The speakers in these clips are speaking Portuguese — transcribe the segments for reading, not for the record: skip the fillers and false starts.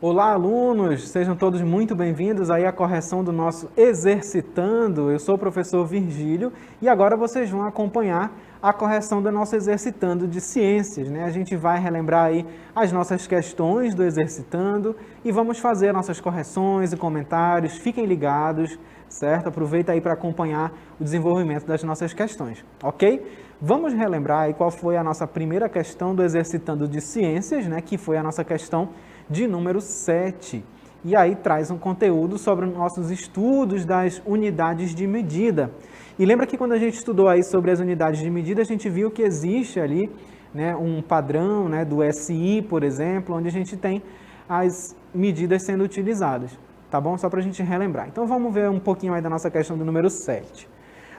Olá, alunos! Sejam todos muito bem-vindos aí à correção do nosso Exercitando. Eu sou o professor Virgílio e agora vocês vão acompanhar a correção do nosso Exercitando de Ciências, né? A gente vai relembrar aí as nossas questões do Exercitando e vamos fazer nossas correções e comentários. Fiquem ligados, certo? Aproveita aí para acompanhar o desenvolvimento das nossas questões, ok? Vamos relembrar aí qual foi a nossa primeira questão do Exercitando de Ciências, né? Que foi a nossa questão de número 7. E aí traz um conteúdo sobre os nossos estudos das unidades de medida. E lembra que quando a gente estudou aí sobre as unidades de medida, a gente viu que existe ali, né, um padrão, né, do SI, por exemplo, onde a gente tem as medidas sendo utilizadas. Tá bom? Só para a gente relembrar. Então vamos ver um pouquinho aí da nossa questão do número 7.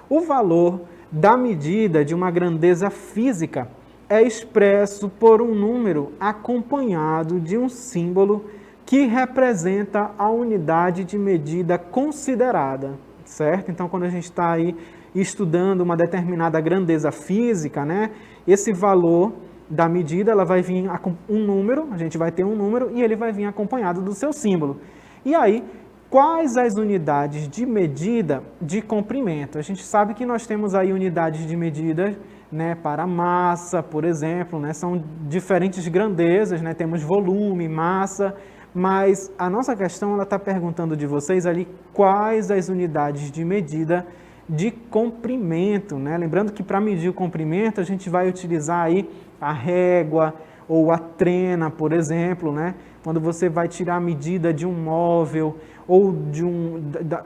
O valor da medida de uma grandeza física é expresso por um número acompanhado de um símbolo que representa a unidade de medida considerada, certo? Então, quando a gente está aí estudando uma determinada grandeza física, né, esse valor da medida, ela vai vir um número, a gente vai ter um número e ele vai vir acompanhado do seu símbolo. E aí, quais as unidades de medida de comprimento? A gente sabe que nós temos aí unidades de medida, né, para massa, por exemplo, né, são diferentes grandezas, né, temos volume, massa, mas a nossa questão ela está perguntando de vocês ali quais as unidades de medida de comprimento, né? Lembrando que para medir o comprimento a gente vai utilizar aí a régua ou a trena, por exemplo, né? Quando você vai tirar a medida de um móvel ou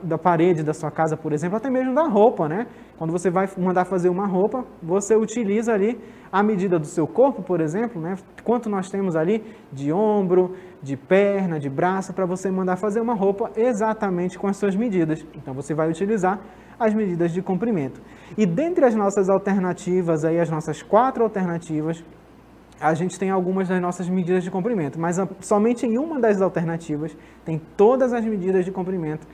da parede da sua casa, por exemplo, até mesmo da roupa, né? Quando você vai mandar fazer uma roupa, você utiliza ali a medida do seu corpo, por exemplo, né? Quanto nós temos ali de ombro, de perna, de braço, para você mandar fazer uma roupa exatamente com as suas medidas. Então, você vai utilizar as medidas de comprimento. E dentre as nossas alternativas, aí, as nossas 4 alternativas, a gente tem algumas das nossas medidas de comprimento, mas somente em uma das alternativas tem todas as medidas de comprimento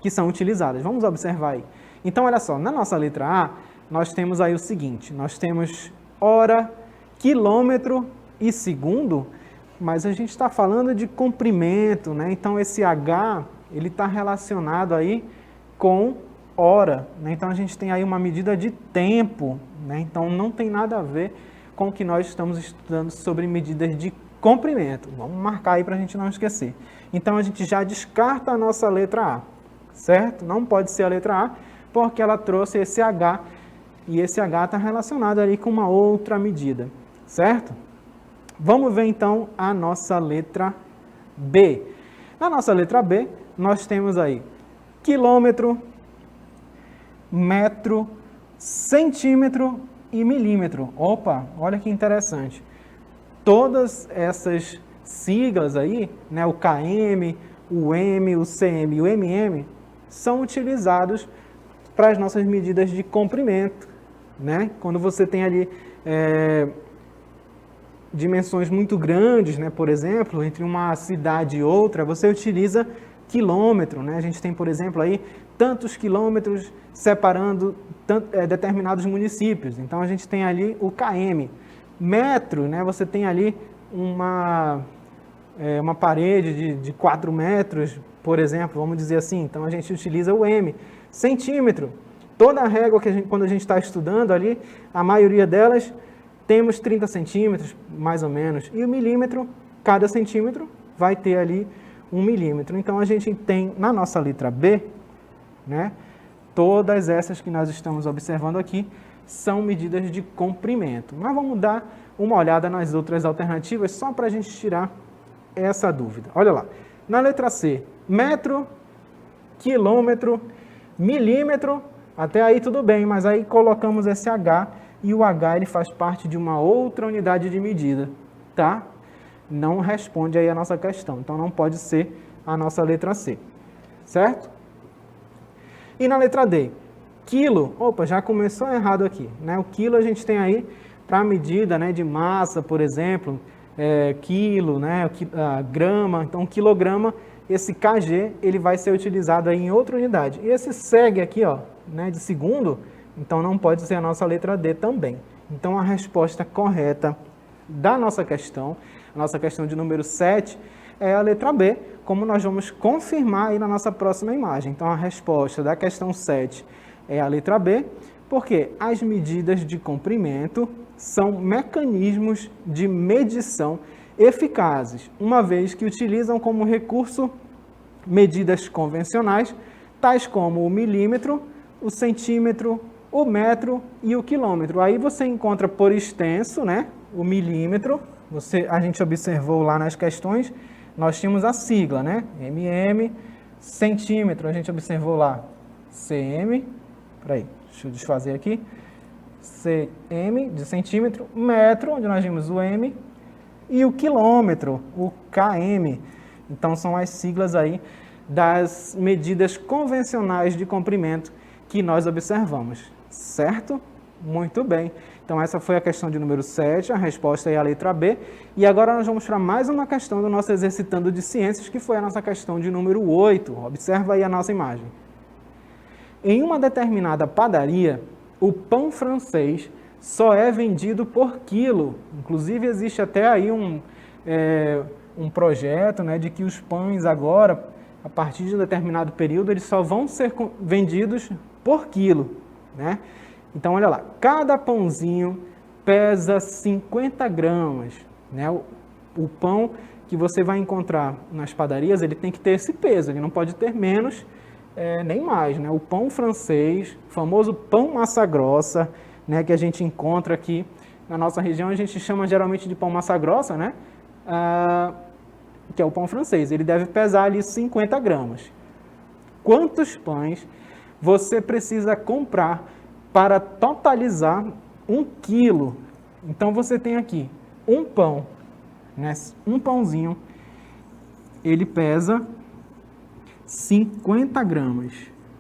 que são utilizadas. Vamos observar aí. Então, olha só, na nossa letra A, nós temos aí o seguinte, nós temos hora, quilômetro e segundo, mas a gente está falando de comprimento, né? Então, esse H, ele está relacionado aí com hora, né? Então, a gente tem aí uma medida de tempo, né? Então, não tem nada a ver com o que nós estamos estudando sobre medidas de comprimento. Vamos marcar aí para a gente não esquecer. Então, a gente já descarta a nossa letra A, certo? Não pode ser a letra A, porque ela trouxe esse H, e esse H está relacionado ali com uma outra medida, certo? Vamos ver, então, a nossa letra B. Na nossa letra B, nós temos aí quilômetro, metro, centímetro e milímetro. Opa, olha que interessante. Todas essas siglas aí, né, o km, o m, o cm e o mm, são utilizados para as nossas medidas de comprimento, né? Quando você tem ali dimensões muito grandes, né, por exemplo, entre uma cidade e outra, você utiliza quilômetro, né? A gente tem, por exemplo, aí tantos quilômetros separando determinados municípios. Então, a gente tem ali o km. Metro, né? Você tem ali uma parede de 4 metros, por exemplo, vamos dizer assim. Então, a gente utiliza o m. Centímetro. Toda a régua que quando a gente está estudando ali, a maioria delas, temos 30 centímetros, mais ou menos. E o milímetro, cada centímetro vai ter ali 1 milímetro. Então, a gente tem na nossa letra B, né, todas essas que nós estamos observando aqui são medidas de comprimento. Mas vamos dar uma olhada nas outras alternativas só para a gente tirar essa dúvida. Olha lá. Na letra C, metro, quilômetro, milímetro, até aí tudo bem, mas aí colocamos esse H e o H ele faz parte de uma outra unidade de medida, tá? Não responde aí a nossa questão, então não pode ser a nossa letra C, certo? E na letra D, quilo, opa, já começou errado aqui, né? O quilo a gente tem aí para a medida, né, de massa, por exemplo, quilo, né, grama, então quilograma, esse kg, ele vai ser utilizado aí em outra unidade. E esse seg aqui, ó, né, de segundo, então não pode ser a nossa letra D também. Então a resposta correta da nossa questão, a nossa questão de número 7, é a letra B, como nós vamos confirmar aí na nossa próxima imagem. Então, a resposta da questão 7 é a letra B, porque as medidas de comprimento são mecanismos de medição eficazes, uma vez que utilizam como recurso medidas convencionais, tais como o milímetro, o centímetro, o metro e o quilômetro. Aí você encontra por extenso, né, o milímetro. A gente observou lá nas questões, nós tínhamos a sigla, né, mm, centímetro, a gente observou lá, cm, peraí, deixa eu desfazer aqui, cm de centímetro, metro, onde nós vimos o m, e o quilômetro, o km. Então, são as siglas aí das medidas convencionais de comprimento que nós observamos, certo? Muito bem. Então, essa foi a questão de número 7, a resposta é a letra B. E agora nós vamos para mais uma questão do nosso Exercitando de Ciências, que foi a nossa questão de número 8. Observa aí a nossa imagem. Em uma determinada padaria, o pão francês só é vendido por quilo. Inclusive, existe até aí um projeto, né, de que os pães agora, a partir de um determinado período, eles só vão ser vendidos por quilo, né? Então, olha lá, cada pãozinho pesa 50 gramas, né? O pão que você vai encontrar nas padarias, ele tem que ter esse peso, ele não pode ter menos nem mais, né? O pão francês, o famoso pão massa grossa, né, que a gente encontra aqui na nossa região, a gente chama geralmente de pão massa grossa, né? Que é o pão francês, ele deve pesar ali 50 gramas. Quantos pães você precisa comprar para totalizar 1 quilo? Então, você tem aqui um pão, né? Um pãozinho, ele pesa 50 gramas,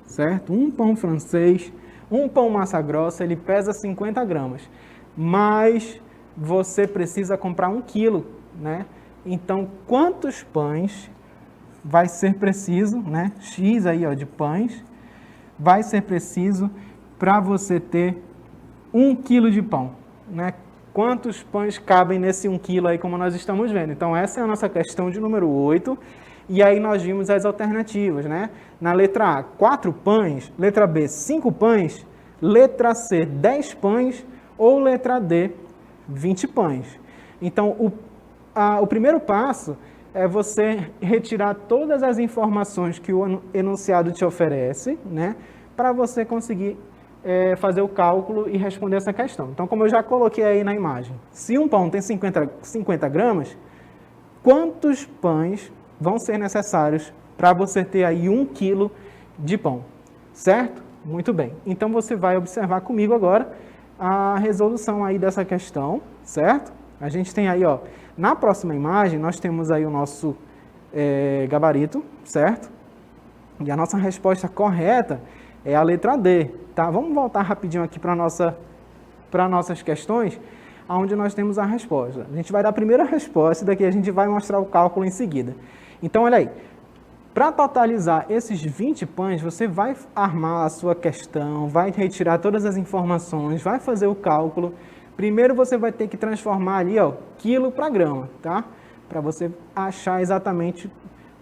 certo? Um pão francês, um pão massa grossa, ele pesa 50 gramas, mas você precisa comprar 1 quilo, né? Então, quantos pães vai ser preciso, né? X aí, ó, de pães, vai ser preciso para você ter 1 quilo de pão, né? Quantos pães cabem nesse 1 quilo aí, como nós estamos vendo? Então, essa é a nossa questão de número 8. E aí nós vimos as alternativas, né? Na letra A, 4 pães, letra B, 5 pães, letra C, 10 pães ou letra D, 20 pães. Então, o primeiro passo é você retirar todas as informações que o enunciado te oferece, né? Para você conseguir fazer o cálculo e responder essa questão. Então, como eu já coloquei aí na imagem, se um pão tem 50 gramas, quantos pães vão ser necessários para você ter aí 1 quilo de pão, certo? Muito bem. Então, você vai observar comigo agora a resolução aí dessa questão, certo? A gente tem aí, ó, na próxima imagem, nós temos aí o nosso gabarito, certo? E a nossa resposta correta é a letra D, tá? Vamos voltar rapidinho aqui para nossas questões, onde nós temos a resposta. A gente vai dar a primeira resposta e daqui a gente vai mostrar o cálculo em seguida. Então, olha aí, para totalizar esses 20 pães, você vai armar a sua questão, vai retirar todas as informações, vai fazer o cálculo. Primeiro você vai ter que transformar ali, ó, quilo para grama, tá? Para você achar exatamente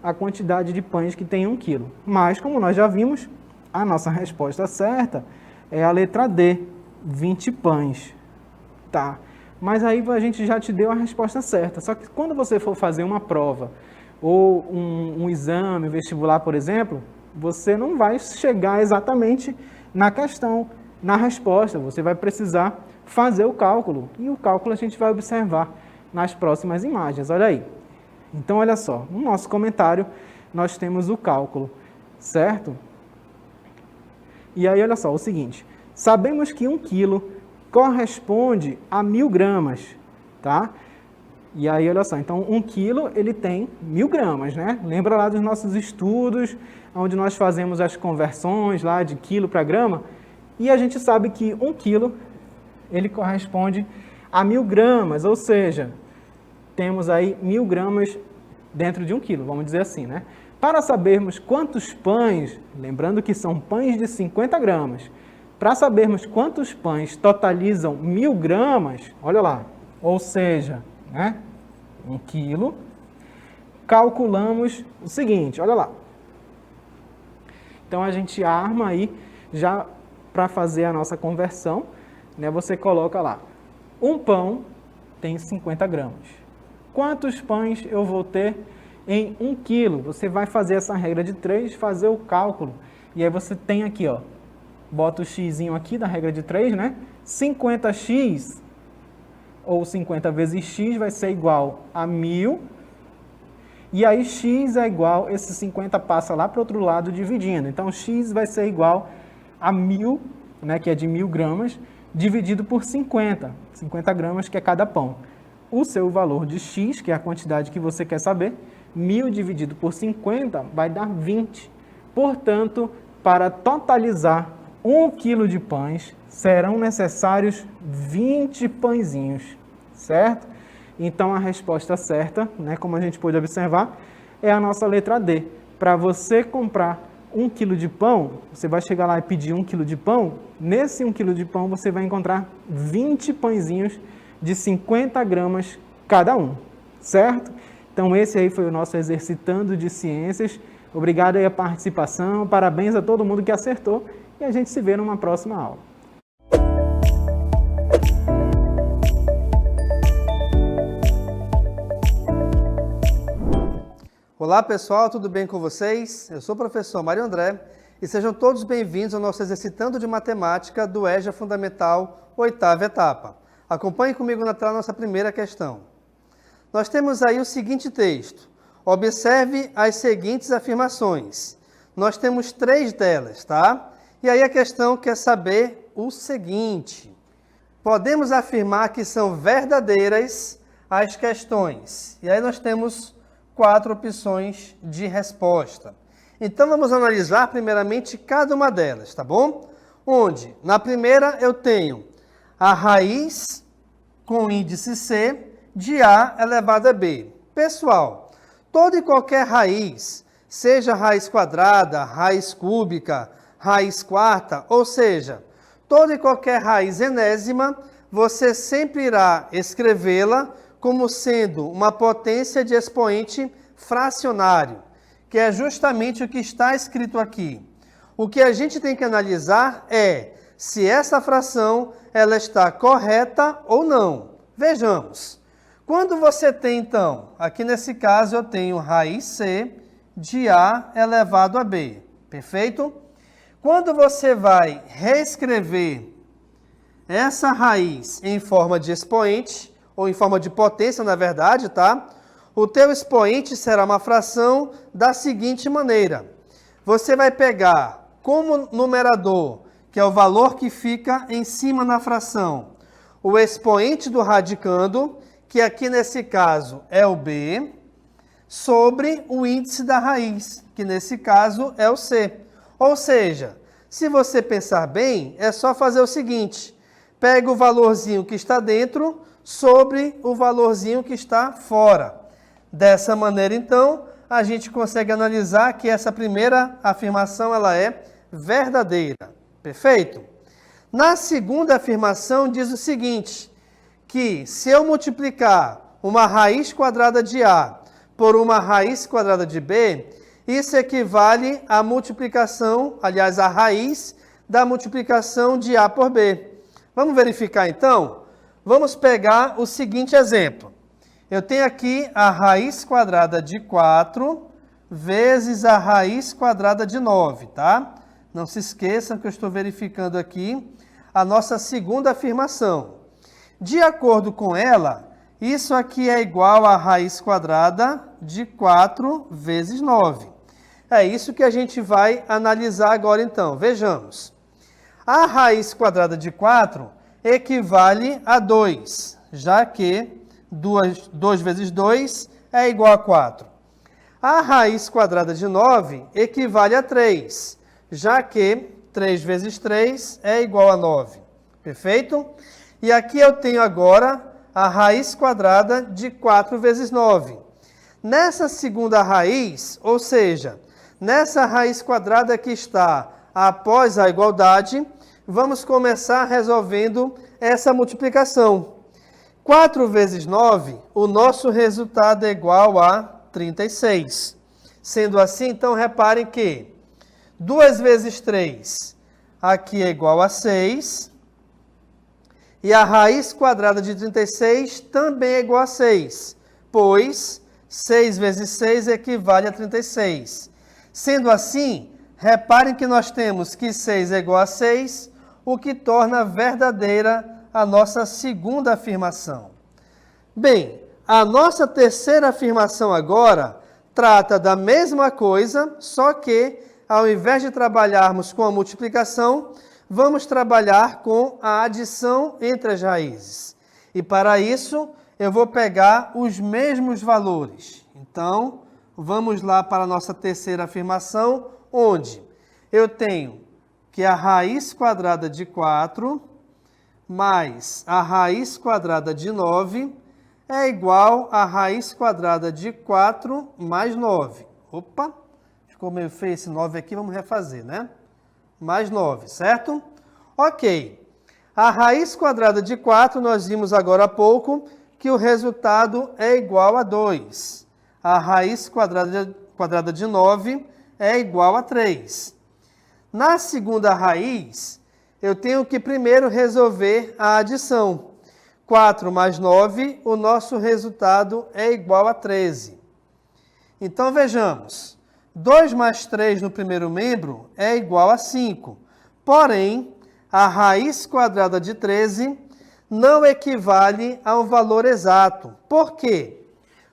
a quantidade de pães que tem 1 quilo. Mas, como nós já vimos, a nossa resposta certa é a letra D, 20 pães, tá? Mas aí a gente já te deu a resposta certa. Só que quando você for fazer uma prova ou um exame vestibular, por exemplo, você não vai chegar exatamente na questão, na resposta. Você vai precisar fazer o cálculo. E o cálculo a gente vai observar nas próximas imagens. Olha aí. Então, olha só. No nosso comentário, nós temos o cálculo, certo? E aí, olha só, o seguinte. Sabemos que 1 quilo corresponde a 1000 gramas, tá? E aí, olha só, então 1 quilo ele tem 1000 gramas, né? Lembra lá dos nossos estudos, onde nós fazemos as conversões lá de quilo para grama? E a gente sabe que 1 quilo ele corresponde a 1000 gramas, ou seja, temos aí 1000 gramas dentro de 1 quilo, vamos dizer assim, né? Para sabermos quantos pães, lembrando que são pães de 50 gramas, para sabermos quantos pães totalizam 1000 gramas, olha lá, ou seja, né? 1 quilo calculamos o seguinte, olha lá. Então, a gente arma aí, já para fazer a nossa conversão, né, você coloca lá, um pão tem 50 gramas. Quantos pães eu vou ter em 1 quilo? Você vai fazer essa regra de 3, fazer o cálculo. E aí você tem aqui, ó, bota o xzinho aqui da regra de 3, né? 50x, ou 50 vezes x, vai ser igual a 1.000. E aí x é igual, esse 50 passa lá para o outro lado dividindo. Então, x vai ser igual a 1.000, né, que é de 1.000 gramas, dividido por 50. 50 gramas, que é cada pão. O seu valor de x, que é a quantidade que você quer saber, 1.000 dividido por 50 vai dar 20. Portanto, para totalizar 1 quilo de pães, serão necessários 20 pãezinhos, certo? Então, a resposta certa, né, como a gente pôde observar, é a nossa letra D. Para você comprar 1 quilo de pão, você vai chegar lá e pedir 1 quilo de pão, nesse 1 quilo de pão você vai encontrar 20 pãezinhos de 50 gramas cada um, certo? Então, esse aí foi o nosso Exercitando de Ciências. Obrigado aí a participação, parabéns a todo mundo que acertou e a gente se vê numa próxima aula. Olá pessoal, tudo bem com vocês? Eu sou o professor Mário André e sejam todos bem-vindos ao nosso Exercitando de Matemática do EJA Fundamental, 8ª etapa. Acompanhe comigo na tela a nossa primeira questão. Nós temos aí o seguinte texto. Observe as seguintes afirmações. Nós temos 3 delas, tá? E aí a questão quer saber o seguinte. Podemos afirmar que são verdadeiras as questões. E aí nós temos 4 opções de resposta. Então, vamos analisar primeiramente cada uma delas, tá bom? Onde, na primeira, eu tenho a raiz com índice C de A elevado a B. Pessoal, toda e qualquer raiz, seja raiz quadrada, raiz cúbica, raiz quarta, ou seja, toda e qualquer raiz enésima, você sempre irá escrevê-la como sendo uma potência de expoente fracionário, que é justamente o que está escrito aqui. O que a gente tem que analisar é se essa fração ela está correta ou não. Vejamos. Quando você tem, então, aqui nesse caso eu tenho raiz C de A elevado a B. Perfeito? Quando você vai reescrever essa raiz em forma de expoente, ou em forma de potência, na verdade, tá? O teu expoente será uma fração da seguinte maneira. Você vai pegar como numerador, que é o valor que fica em cima na fração, o expoente do radicando, que aqui nesse caso é o B, sobre o índice da raiz, que nesse caso é o C. Ou seja, se você pensar bem, é só fazer o seguinte, pega o valorzinho que está dentro sobre o valorzinho que está fora. Dessa maneira, então, a gente consegue analisar que essa primeira afirmação ela é verdadeira. Perfeito? Na segunda afirmação diz o seguinte, que se eu multiplicar uma raiz quadrada de A por uma raiz quadrada de B, isso equivale à multiplicação, aliás, à raiz da multiplicação de A por B. Vamos verificar, então? Vamos pegar o seguinte exemplo. Eu tenho aqui a raiz quadrada de 4 vezes a raiz quadrada de 9, tá? Não se esqueçam que eu estou verificando aqui a nossa segunda afirmação. De acordo com ela, isso aqui é igual a raiz quadrada de 4 vezes 9. É isso que a gente vai analisar agora, então. Vejamos. A raiz quadrada de 4 equivale a 2, já que 2 vezes 2 é igual a 4. A raiz quadrada de 9 equivale a 3, já que 3 vezes 3 é igual a 9. Perfeito? E aqui eu tenho agora a raiz quadrada de 4 vezes 9. Nessa segunda raiz, ou seja, nessa raiz quadrada que está após a igualdade, vamos começar resolvendo essa multiplicação. 4 vezes 9, o nosso resultado é igual a 36. Sendo assim, então, reparem que 2 vezes 3 aqui é igual a 6. E a raiz quadrada de 36 também é igual a 6, pois 6 vezes 6 equivale a 36. Sendo assim, reparem que nós temos que 6 é igual a 6, o que torna verdadeira a nossa segunda afirmação. Bem, a nossa terceira afirmação agora trata da mesma coisa, só que, ao invés de trabalharmos com a multiplicação, vamos trabalhar com a adição entre as raízes. E para isso, eu vou pegar os mesmos valores. Então, vamos lá para a nossa terceira afirmação, onde eu tenho que a raiz quadrada de 4 mais a raiz quadrada de 9 é igual a raiz quadrada de 4 mais 9. Opa, ficou meio feio esse 9 aqui, vamos refazer, né? Mais 9, certo? Ok. A raiz quadrada de 4, nós vimos agora há pouco que o resultado é igual a 2. A raiz quadrada de 9 é igual a 3. Na segunda raiz, eu tenho que primeiro resolver a adição. 4 mais 9, o nosso resultado é igual a 13. Então, vejamos. 2 mais 3 no primeiro membro é igual a 5. Porém, a raiz quadrada de 13 não equivale a um valor exato. Por quê?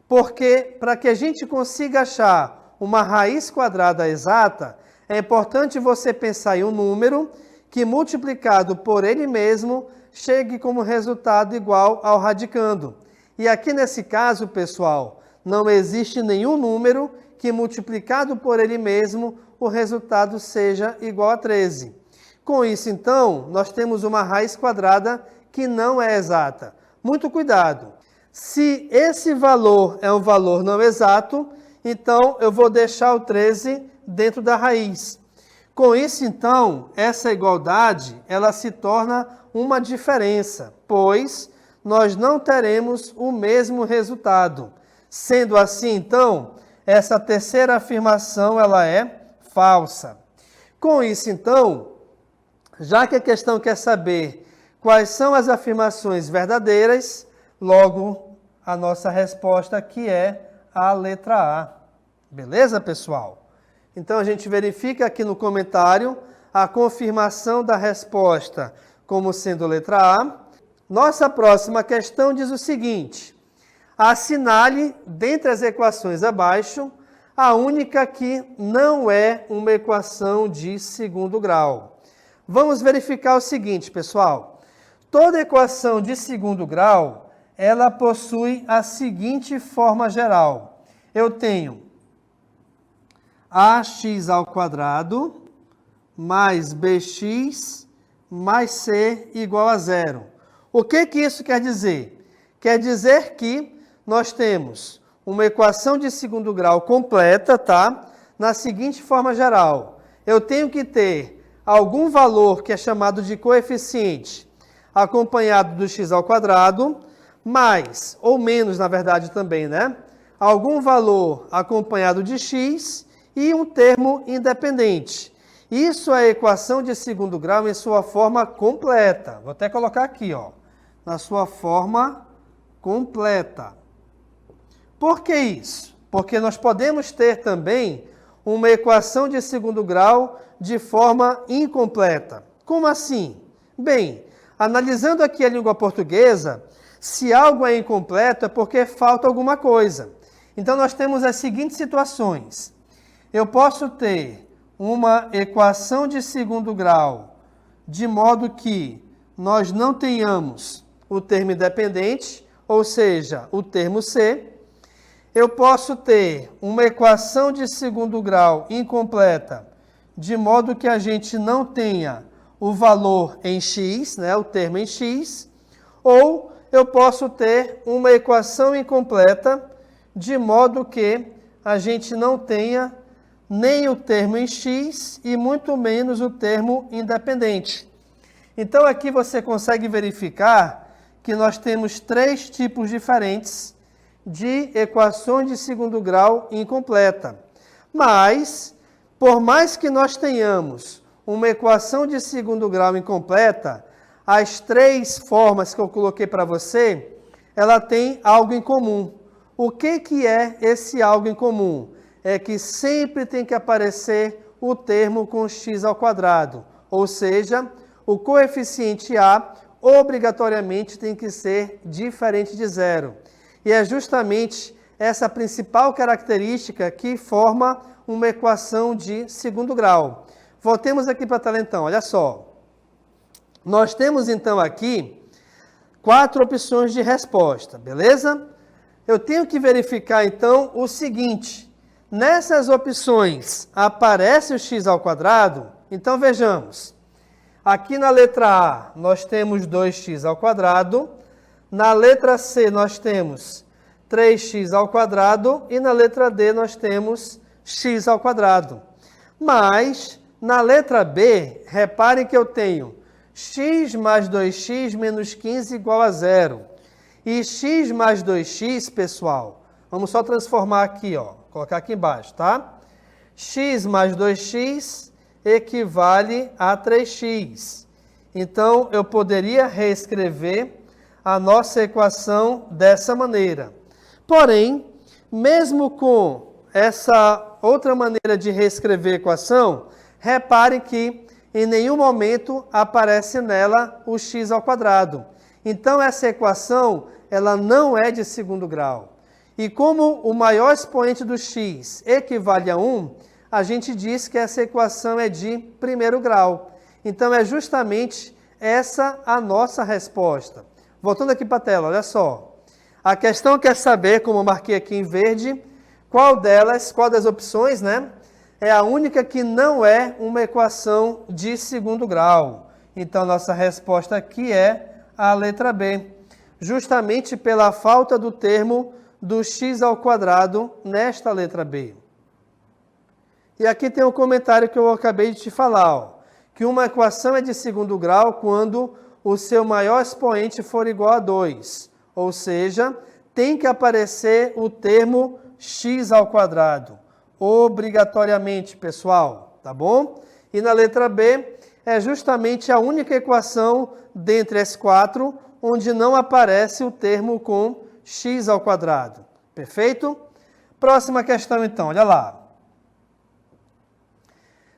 Porque para que a gente consiga achar uma raiz quadrada exata, é importante você pensar em um número que, multiplicado por ele mesmo, chegue como resultado igual ao radicando. E aqui nesse caso, pessoal, não existe nenhum número que, multiplicado por ele mesmo, o resultado seja igual a 13. Com isso, então, nós temos uma raiz quadrada que não é exata. Muito cuidado! Se esse valor é um valor não exato, então eu vou deixar o 13 dentro da raiz. Com isso, então, essa igualdade ela se torna uma diferença, pois nós não teremos o mesmo resultado. Sendo assim, então, essa terceira afirmação ela é falsa. Com isso, então, já que a questão quer saber quais são as afirmações verdadeiras, logo a nossa resposta aqui é a letra A. Beleza, pessoal? Então, a gente verifica aqui no comentário a confirmação da resposta como sendo letra A. Nossa próxima questão diz o seguinte: assinale, dentre as equações abaixo, a única que não é uma equação de segundo grau. Vamos verificar o seguinte, pessoal. Toda equação de segundo grau, ela possui a seguinte forma geral. Eu tenho ax ao quadrado mais bx mais c igual a zero. O que isso quer dizer? Quer dizer que nós temos uma equação de segundo grau completa, tá? Na seguinte forma geral. Eu tenho que ter algum valor que é chamado de coeficiente, acompanhado do x ao quadrado, mais, ou menos, na verdade, também, né? Algum valor acompanhado de x e um termo independente. Isso é a equação de segundo grau em sua forma completa. Vou até colocar aqui, ó, na sua forma completa. Por que isso? Porque nós podemos ter também uma equação de segundo grau de forma incompleta. Como assim? Bem, analisando aqui a língua portuguesa, se algo é incompleto é porque falta alguma coisa. Então, nós temos as seguintes situações. Eu posso ter uma equação de segundo grau de modo que nós não tenhamos o termo independente, ou seja, o termo C. Eu posso ter uma equação de segundo grau incompleta, de modo que a gente não tenha o valor em x, né, o termo em x, ou eu posso ter uma equação incompleta, de modo que a gente não tenha nem o termo em x e muito menos o termo independente. Então, aqui você consegue verificar que nós temos três tipos diferentes de equações de segundo grau incompleta. Mas, por mais que nós tenhamos uma equação de segundo grau incompleta, as três formas que eu coloquei para você, ela tem algo em comum. O que é esse algo em comum? É que sempre tem que aparecer o termo com x ao quadrado, ou seja, o coeficiente a obrigatoriamente tem que ser diferente de zero. E é justamente essa principal característica que forma uma equação de segundo grau. Voltemos aqui para a tela então, olha só. Nós temos então aqui 4 opções de resposta, beleza? Eu tenho que verificar então o seguinte: nessas opções aparece o x ao quadrado? Então vejamos. Aqui na letra A nós temos 2x ao quadrado, na letra C nós temos 3x ao quadrado e na letra D nós temos x ao quadrado. Mas na letra B, reparem que eu tenho x mais 2x menos 15 igual a zero. E x mais 2x, pessoal, vamos só transformar aqui, ó, colocar aqui embaixo, tá? X mais 2x equivale a 3x. Então, eu poderia reescrever a nossa equação dessa maneira. Porém, mesmo com essa outra maneira de reescrever a equação, reparem que em nenhum momento aparece nela o x ao quadrado. Então, essa equação ela não é de segundo grau. E como o maior expoente do x equivale a 1, a gente diz que essa equação é de primeiro grau. Então, é justamente essa a nossa resposta. Voltando aqui para a tela, olha só. A questão quer saber, como eu marquei aqui em verde, qual das opções, né, é a única que não é uma equação de segundo grau. Então, nossa resposta aqui é a letra B, justamente pela falta do termo do x ao quadrado nesta letra B. E aqui tem um comentário que eu acabei de te falar, ó, que uma equação é de segundo grau quando o seu maior expoente for igual a 2. Ou seja, tem que aparecer o termo x ao quadrado. Obrigatoriamente, pessoal, tá bom? E na letra B, é justamente a única equação dentre as 4 onde não aparece o termo com x ao quadrado. Perfeito? Próxima questão, então, olha lá.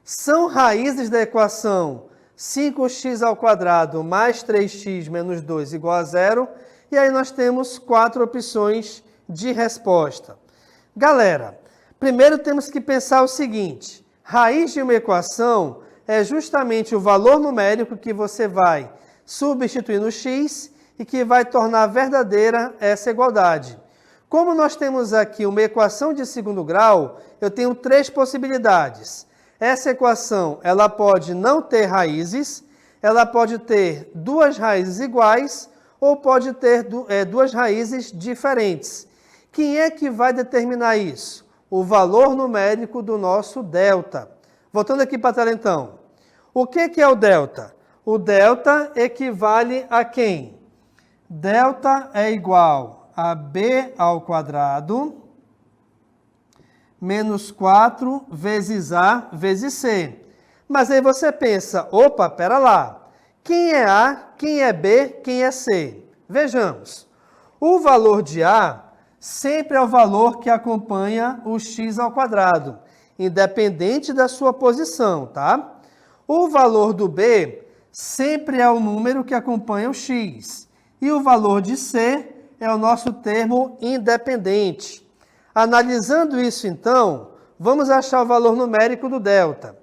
São raízes da equação 5x ao quadrado mais 3x menos 2 igual a zero. E aí nós temos 4 opções de resposta. Galera, primeiro temos que pensar o seguinte: raiz de uma equação é justamente o valor numérico que você vai substituir no x e que vai tornar verdadeira essa igualdade. Como nós temos aqui uma equação de segundo grau, eu tenho 3 possibilidades. Essa equação ela pode não ter raízes, ela pode ter 2 raízes iguais ou pode ter 2 raízes diferentes. Quem é que vai determinar isso? O valor numérico do nosso delta. Voltando aqui para a tela então. O que é o delta? O delta equivale a quem? Delta é igual a b ao quadrado menos 4 vezes a vezes c. Mas aí você pensa, opa, pera lá. Quem é A, quem é B, quem é C? Vejamos. O valor de A sempre é o valor que acompanha o x ao quadrado, independente da sua posição, tá? O valor do B sempre é o número que acompanha o x. E o valor de C é o nosso termo independente. Analisando isso, então, vamos achar o valor numérico do delta.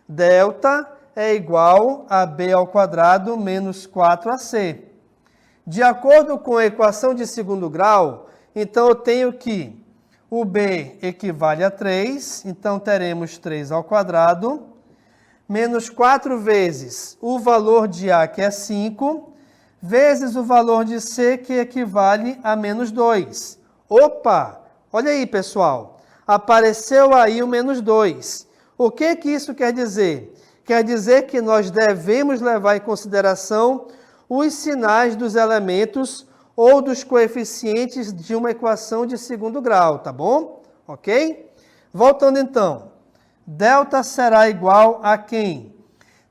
Delta é igual a b ao quadrado menos 4ac. De acordo com a equação de segundo grau, então eu tenho que o b equivale a 3, então teremos 3 ao quadrado, menos 4 vezes o valor de a, que é 5, vezes o valor de c, que equivale a menos 2. Opa! Olha aí, pessoal, apareceu aí o menos 2. O que isso quer dizer? Quer dizer que nós devemos levar em consideração os sinais dos elementos ou dos coeficientes de uma equação de segundo grau, tá bom? Ok? Voltando então, delta será igual a quem?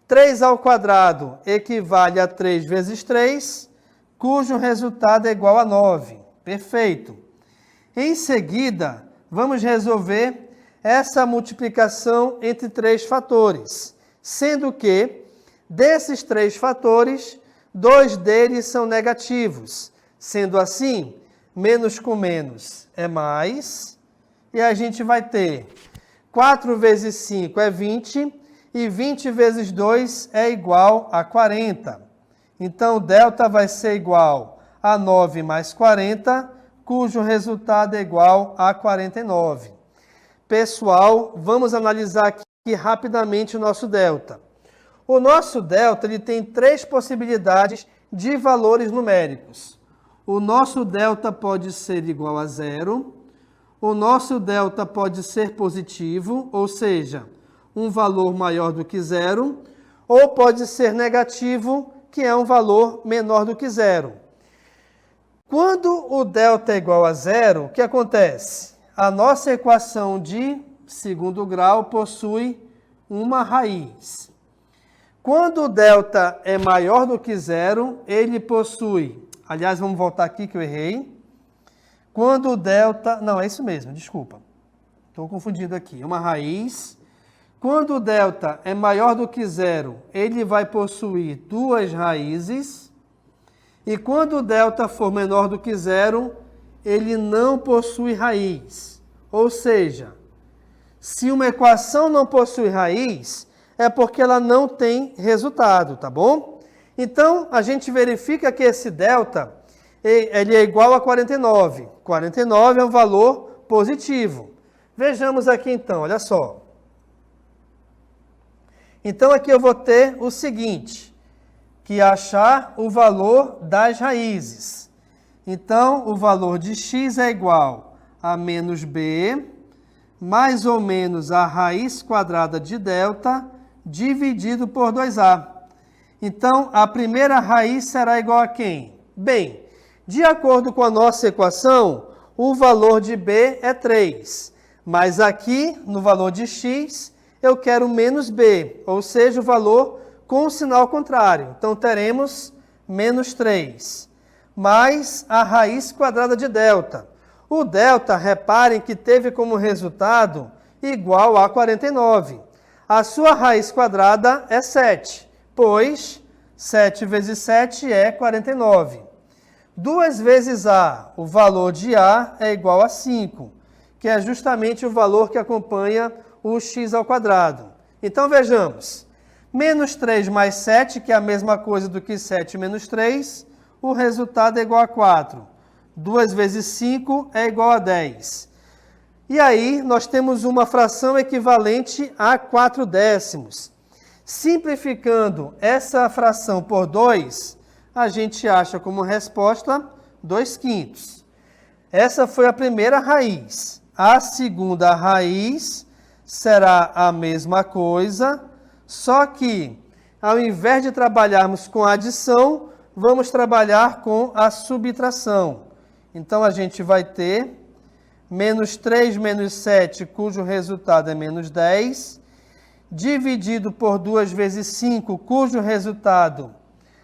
3 ao quadrado equivale a 3 vezes 3, cujo resultado é igual a 9. Perfeito. Em seguida, vamos resolver essa multiplicação entre 3 fatores, sendo que, desses 3 fatores, 2 deles são negativos. Sendo assim, menos com menos é mais, e a gente vai ter 4 vezes 5 é 20, e 20 vezes 2 é igual a 40. Então, delta vai ser igual a 9 mais 40, cujo resultado é igual a 49. Pessoal, vamos analisar aqui rapidamente o nosso delta. O nosso delta ele tem 3 possibilidades de valores numéricos. O nosso delta pode ser igual a 0, o nosso delta pode ser positivo, ou seja, um valor maior do que 0, ou pode ser negativo, que é um valor menor do que 0. Quando o delta é igual a 0, o que acontece? A nossa equação de segundo grau possui uma raiz. Quando o delta é maior do que 0, ele possui... Aliás, vamos voltar aqui que eu errei. Quando o delta... Não, é isso mesmo, desculpa. Estou confundindo aqui. É uma raiz. Quando o delta é maior do que 0, ele vai possuir 2 raízes. E quando o delta for menor do que 0, ele não possui raiz. Ou seja, se uma equação não possui raiz, é porque ela não tem resultado, tá bom? Então, a gente verifica que esse delta ele é igual a 49. 49 é um valor positivo. Vejamos aqui então, olha só. Então, aqui eu vou ter o seguinte, que é achar o valor das raízes. Então, o valor de x é igual a menos b, mais ou menos a raiz quadrada de delta, dividido por 2a. Então, a primeira raiz será igual a quem? Bem, de acordo com a nossa equação, o valor de b é 3. Mas aqui, no valor de x, eu quero menos b, ou seja, o valor com o sinal contrário. Então, teremos menos 3, mais a raiz quadrada de delta. O delta, reparem que teve como resultado igual a 49. A sua raiz quadrada é 7, pois 7 vezes 7 é 49. 2 vezes a, o valor de a é igual a 5, que é justamente o valor que acompanha o x ao quadrado. Então, vejamos. Menos 3 mais 7, que é a mesma coisa do que 7 menos 3, o resultado é igual a 4. 2 vezes 5 é igual a 10. E aí, nós temos uma fração equivalente a 4 décimos. Simplificando essa fração por 2, a gente acha como resposta 2/5. Essa foi a primeira raiz. A segunda raiz será a mesma coisa, só que, ao invés de trabalharmos com a adição, vamos trabalhar com a subtração. Então, a gente vai ter menos 3 menos 7, cujo resultado é menos 10, dividido por 2 vezes 5, cujo resultado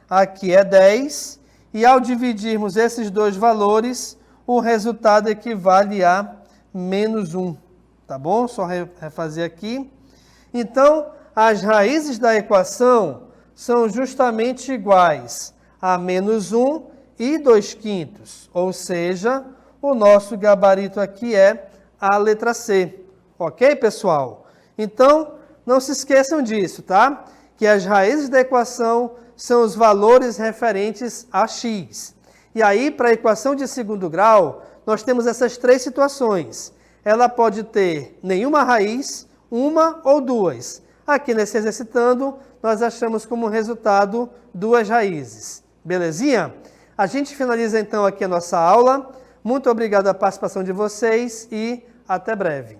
aqui é 10, e ao dividirmos esses dois valores, o resultado equivale a menos 1. Tá bom? Só refazer aqui. Então, as raízes da equação são justamente iguais a menos 1 e 2/5. Ou seja, o nosso gabarito aqui é a letra C. Ok, pessoal? Então, não se esqueçam disso, tá? Que as raízes da equação são os valores referentes a x. E aí, para a equação de segundo grau, nós temos essas 3 situações. Ela pode ter nenhuma raiz, uma ou 2. Aqui nesse exercitando, nós achamos como resultado 2 raízes. Belezinha? A gente finaliza então aqui a nossa aula. Muito obrigado pela participação de vocês e até breve.